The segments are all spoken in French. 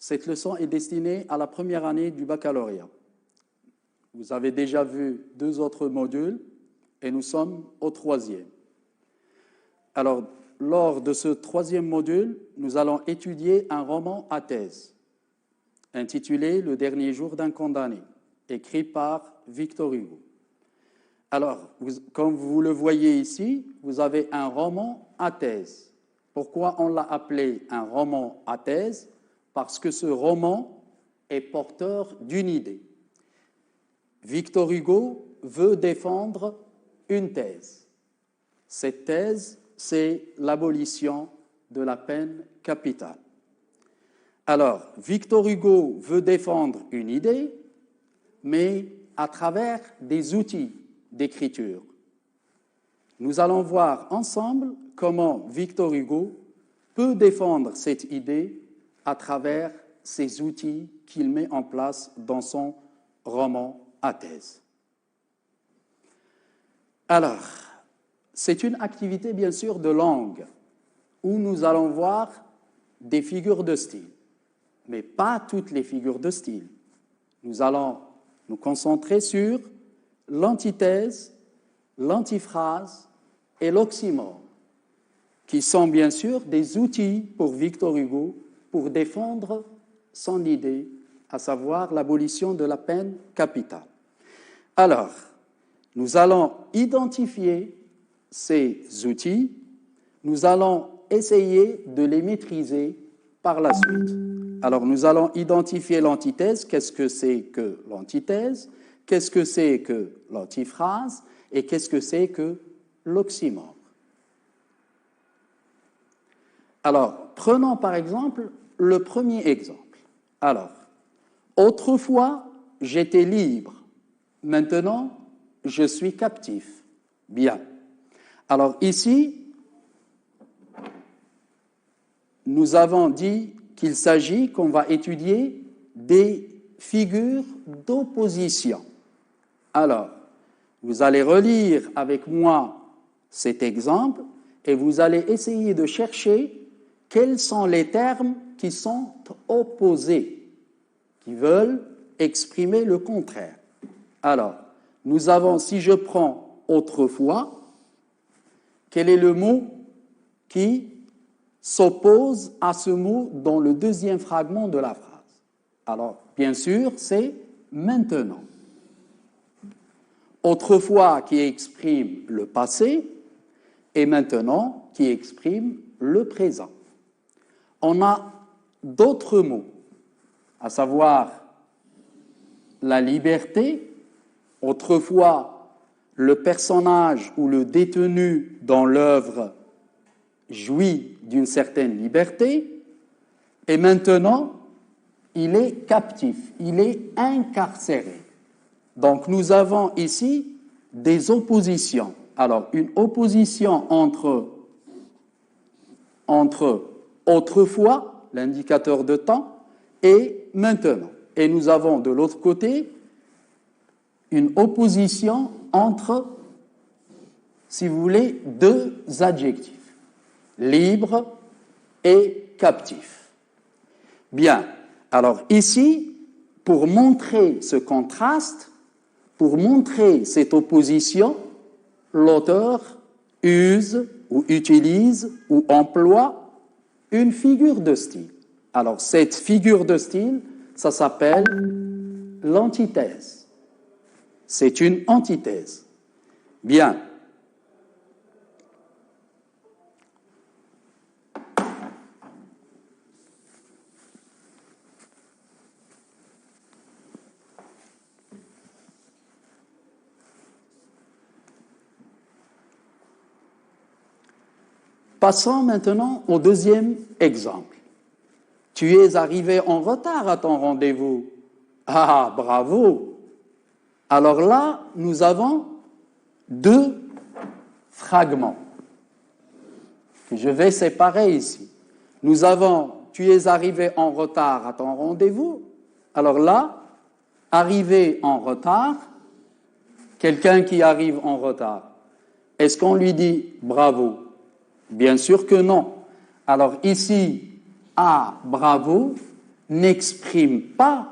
Cette leçon est destinée à la première année du baccalauréat. Vous avez déjà vu 2 autres modules et nous sommes au 3e. Alors, lors de ce 3e module, nous allons étudier un roman à thèse intitulé « Le dernier jour d'un condamné », écrit par Victor Hugo. Alors, comme vous le voyez ici, vous avez un roman à thèse. Pourquoi on l'a appelé un roman à thèse? Parce que ce roman est porteur d'une idée. Victor Hugo veut défendre une thèse. Cette thèse, c'est l'abolition de la peine capitale. Alors, Victor Hugo veut défendre une idée, mais à travers des outils d'écriture. Nous allons voir ensemble comment Victor Hugo peut défendre cette idée à travers ces outils qu'il met en place dans son roman à thèse. Alors, c'est une activité bien sûr de langue où nous allons voir des figures de style, mais pas toutes les figures de style. Nous allons nous concentrer sur l'antithèse, l'antiphrase et l'oxymore, qui sont bien sûr des outils pour Victor Hugo pour défendre son idée, à savoir l'abolition de la peine capitale. Alors, nous allons identifier ces outils, nous allons essayer de les maîtriser par la suite. Alors, nous allons identifier l'antithèse. Qu'est-ce que c'est que l'antithèse? Qu'est-ce que c'est que l'antiphrase? Et qu'est-ce que c'est que l'oxymore? Alors, prenons par exemple le premier exemple. Alors, autrefois, j'étais libre. Maintenant, je suis captif. Bien. Alors ici, nous avons dit qu'il s'agit, qu'on va étudier des figures d'opposition. Alors, vous allez relire avec moi cet exemple et vous allez essayer de chercher quels sont les termes qui sont opposés, qui veulent exprimer le contraire. Alors, nous avons, si je prends autrefois, quel est le mot qui s'oppose à ce mot dans le deuxième fragment de la phrase? Alors, bien sûr, c'est maintenant. Autrefois qui exprime le passé et maintenant qui exprime le présent. On a d'autres mots, à savoir la liberté. Autrefois, le personnage ou le détenu dans l'œuvre jouit d'une certaine liberté, et maintenant, il est captif, il est incarcéré. Donc, nous avons ici des oppositions. Alors, une opposition entre autrefois, l'indicateur de temps, et maintenant. Et nous avons de l'autre côté une opposition entre, si vous voulez, 2 adjectifs, libre et captif. Bien, alors ici, pour montrer ce contraste, pour montrer cette opposition, l'auteur use ou utilise ou emploie une figure de style. Alors, cette figure de style, ça s'appelle l'antithèse. C'est une antithèse. Bien. Passons maintenant au deuxième exemple. Tu es arrivé en retard à ton rendez-vous. Ah, bravo! Alors là, nous avons 2 fragments que je vais séparer ici. Nous avons « tu es arrivé en retard à ton rendez-vous ». Alors là, arrivé en retard, quelqu'un qui arrive en retard, est-ce qu'on lui dit « bravo » ? Bien sûr que non. Alors ici, « ah, bravo », n'exprime pas,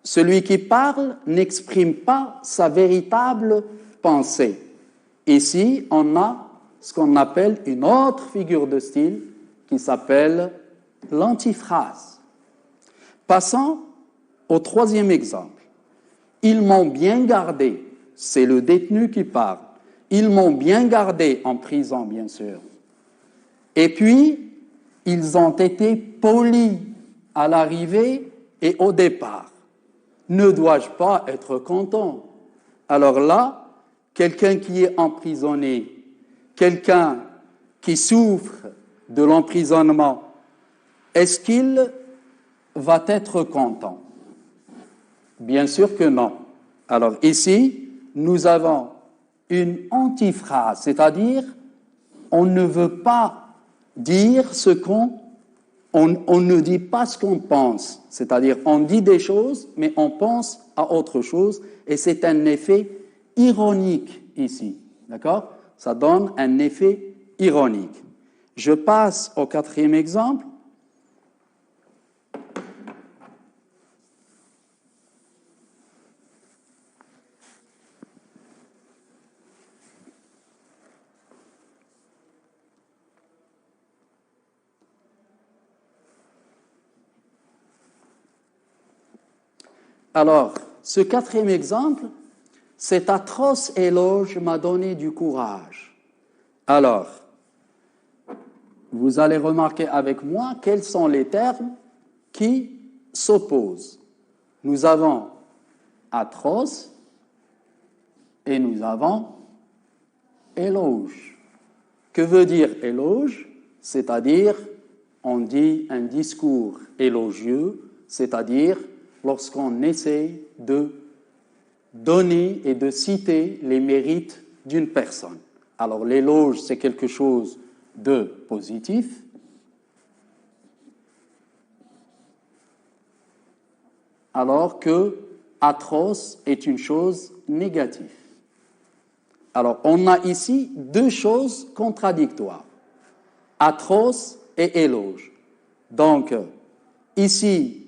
celui qui parle n'exprime pas sa véritable pensée. Ici, on a ce qu'on appelle une autre figure de style qui s'appelle l'antiphrase. Passons au troisième exemple. Ils m'ont bien gardé, c'est le détenu qui parle. Ils m'ont bien gardé en prison, bien sûr. Et puis, ils ont été polis à l'arrivée et au départ. Ne dois-je pas être content? Alors là, quelqu'un qui est emprisonné, quelqu'un qui souffre de l'emprisonnement, est-ce qu'il va être content? Bien sûr que non. Alors ici, nous avons une antiphrase, c'est-à-dire on ne veut pas dire ce on ne dit pas ce qu'on pense, c'est-à-dire on dit des choses, mais on pense à autre chose, et c'est un effet ironique ici, d'accord? Ça donne un effet ironique. Je passe au quatrième exemple. Alors, ce quatrième exemple, cet atroce éloge m'a donné du courage. Alors, vous allez remarquer avec moi quels sont les termes qui s'opposent. Nous avons atroce et nous avons éloge. Que veut dire éloge? C'est-à-dire, on dit un discours élogieux, c'est-à-dire lorsqu'on essaie de donner et de citer les mérites d'une personne. Alors l'éloge, c'est quelque chose de positif. Alors que atroce est une chose négative. Alors on a ici deux choses contradictoires. Atroce et éloge. Donc ici,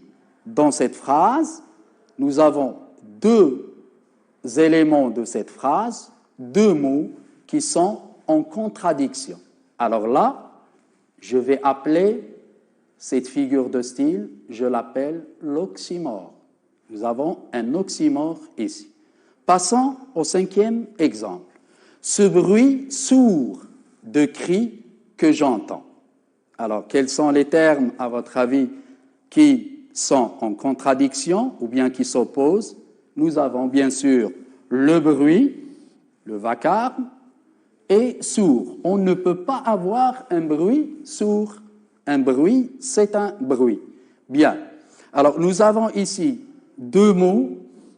dans cette phrase, nous avons deux éléments de cette phrase, deux mots qui sont en contradiction. Alors là, je vais appeler cette figure de style, je l'appelle l'oxymore. Nous avons un oxymore ici. Passons au cinquième exemple. Ce bruit sourd de cris que j'entends. Alors, quels sont les termes, à votre avis, qui sont en contradiction ou bien qui s'opposent? Nous avons bien sûr le bruit, le vacarme, et sourd. On ne peut pas avoir un bruit sourd. Un bruit, c'est un bruit. Bien. Alors, nous avons ici deux mots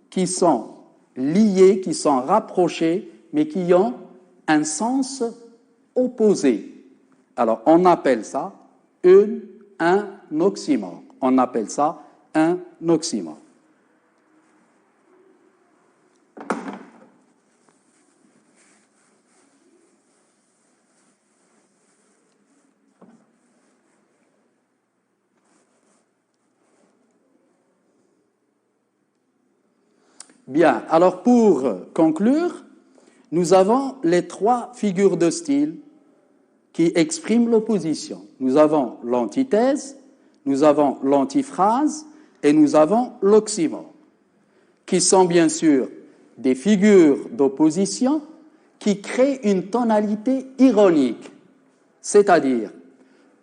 qui sont liés, qui sont rapprochés, mais qui ont un sens opposé. Alors, on appelle ça un oxymore. On appelle ça un oxymore. Bien, alors pour conclure, nous avons les trois figures de style qui expriment l'opposition. Nous avons l'antithèse, nous avons l'antiphrase et nous avons l'oxymore, qui sont bien sûr des figures d'opposition qui créent une tonalité ironique, c'est-à-dire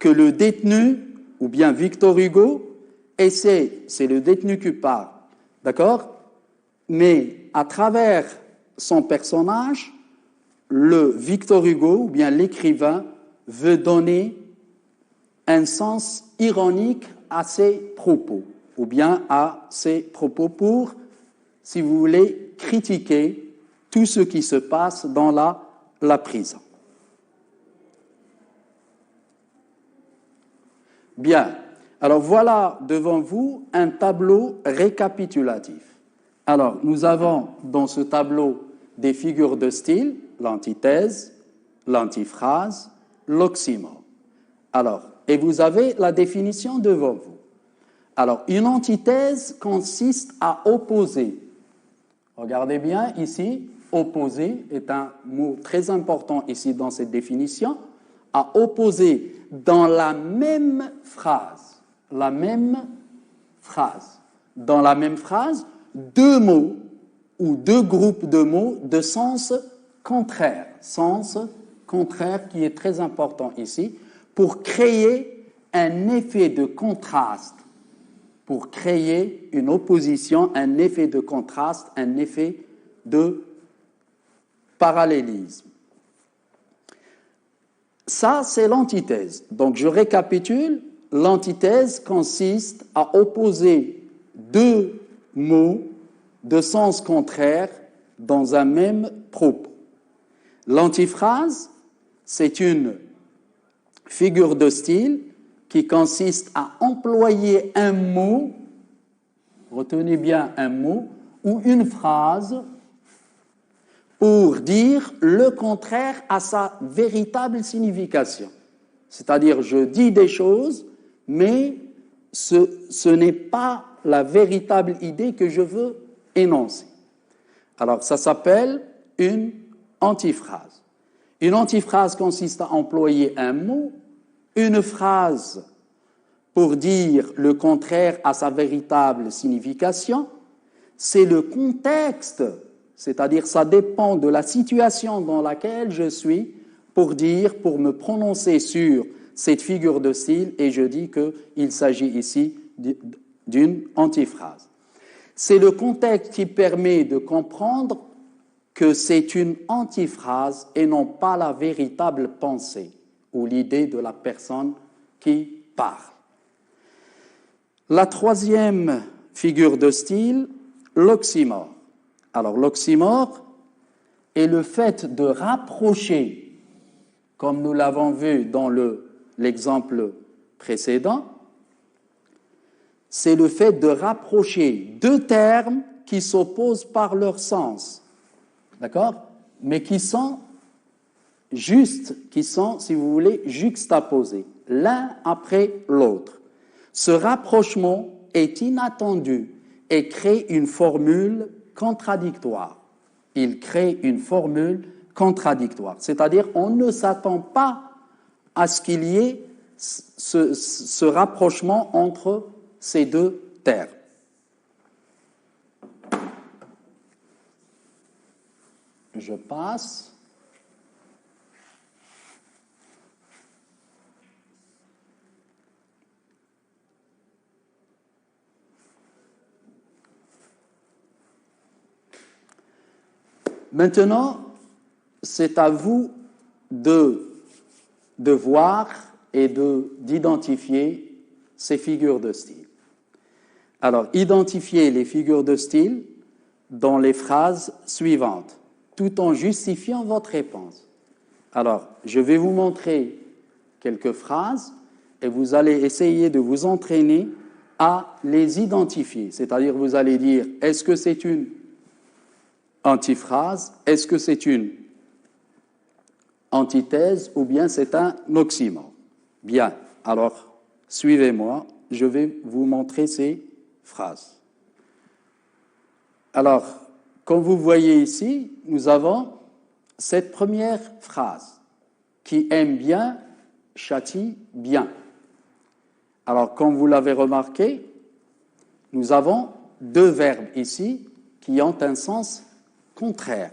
que le détenu, ou bien Victor Hugo, essaie, c'est le détenu qui parle, d'accord? Mais à travers son personnage, le Victor Hugo, ou bien l'écrivain, veut donner un sens ironique à ses propos, ou bien à ses propos pour, si vous voulez, critiquer tout ce qui se passe dans la prison. Bien, alors voilà devant vous un tableau récapitulatif. Alors, nous avons dans ce tableau des figures de style, l'antithèse, l'antiphrase, l'oxymore. Alors, et vous avez la définition devant vous. Alors, une antithèse consiste à opposer. Regardez bien ici, opposer est un mot très important ici dans cette définition, à opposer dans la même phrase, dans la même phrase, deux mots ou deux groupes de mots de sens contraire qui est très important ici, pour créer un effet de contraste, pour créer une opposition, un effet de contraste, un effet de parallélisme. Ça, c'est l'antithèse. Donc, je récapitule. L'antithèse consiste à opposer deux mots de sens contraire dans un même propos. L'antiphrase, c'est une figure de style qui consiste à employer un mot, retenez bien un mot, ou une phrase pour dire le contraire à sa véritable signification. C'est-à-dire, je dis des choses, mais ce n'est pas la véritable idée que je veux énoncer. Alors, ça s'appelle une antiphrase. Une antiphrase consiste à employer un mot, une phrase pour dire le contraire à sa véritable signification. C'est le contexte, c'est-à-dire ça dépend de la situation dans laquelle je suis pour me prononcer sur cette figure de style, et je dis qu'il s'agit ici d'une antiphrase. C'est le contexte qui permet de comprendre que c'est une antiphrase et non pas la véritable pensée ou l'idée de la personne qui parle. La troisième figure de style, l'oxymore. Alors, l'oxymore est le fait de rapprocher, comme nous l'avons vu dans l'exemple précédent, c'est le fait de rapprocher deux termes qui s'opposent par leur sens, d'accord? Mais qui sont, si vous voulez, juxtaposés, l'un après l'autre. Ce rapprochement est inattendu et crée une formule contradictoire. Il crée une formule contradictoire, c'est-à-dire on ne s'attend pas à ce qu'il y ait ce rapprochement entre ces deux termes. Je passe. Maintenant, c'est à vous de voir et d'identifier ces figures de style. Alors, identifiez les figures de style dans les phrases suivantes, tout en justifiant votre réponse. Alors, je vais vous montrer quelques phrases et vous allez essayer de vous entraîner à les identifier. C'est-à-dire, vous allez dire, est-ce que c'est une antiphrase, est-ce que c'est une antithèse ou bien c'est un oxymore? Bien, alors, suivez-moi, je vais vous montrer ces phrases. Alors, comme vous voyez ici, nous avons cette première phrase, qui aime bien, châtie bien. Alors, comme vous l'avez remarqué, nous avons deux verbes ici qui ont un sens contraire.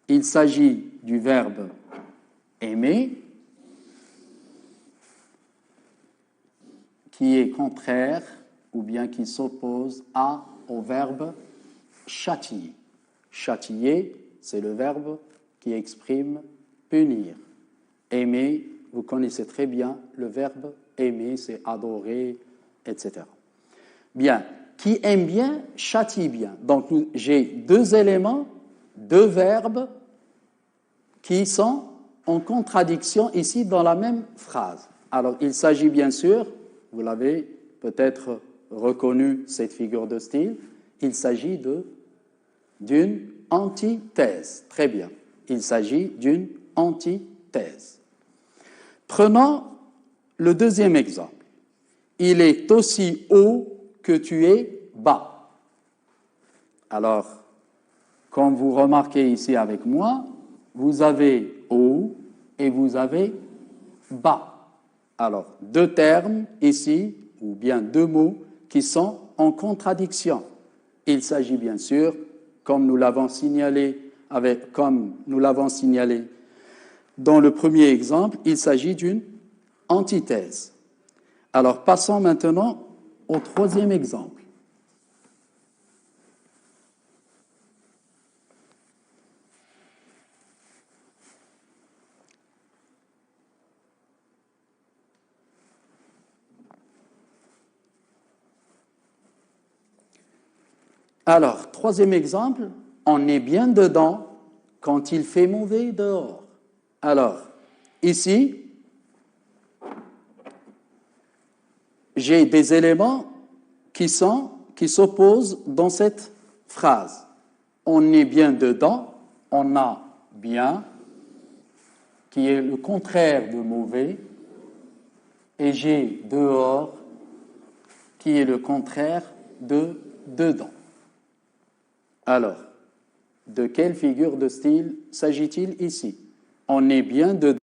Il s'agit du verbe aimer, qui est contraire ou bien qui s'oppose au verbe châtier. Châtier, c'est le verbe qui exprime punir. Aimer, vous connaissez très bien le verbe aimer, c'est adorer, etc. Bien, qui aime bien, châtie bien. Donc, j'ai deux éléments, deux verbes qui sont en contradiction ici dans la même phrase. Alors, il s'agit bien sûr, vous l'avez peut-être reconnu cette figure de style, il s'agit d'une antithèse. Très bien. Il s'agit d'une antithèse. Prenons le deuxième exemple. Il est aussi haut que tu es bas. Alors, comme vous remarquez ici avec moi, vous avez haut et vous avez bas. Alors, deux termes ici, ou bien deux mots qui sont en contradiction. Il s'agit bien sûr, comme nous l'avons signalé dans le premier exemple, il s'agit d'une antithèse. Alors, passons maintenant au troisième exemple. Alors, troisième exemple, on est bien dedans quand il fait mauvais dehors. Alors, ici, j'ai des éléments qui s'opposent dans cette phrase. On est bien dedans, on a bien, qui est le contraire de mauvais, et j'ai dehors, qui est le contraire de dedans. Alors, de quelle figure de style s'agit-il ici? On est bien dedans.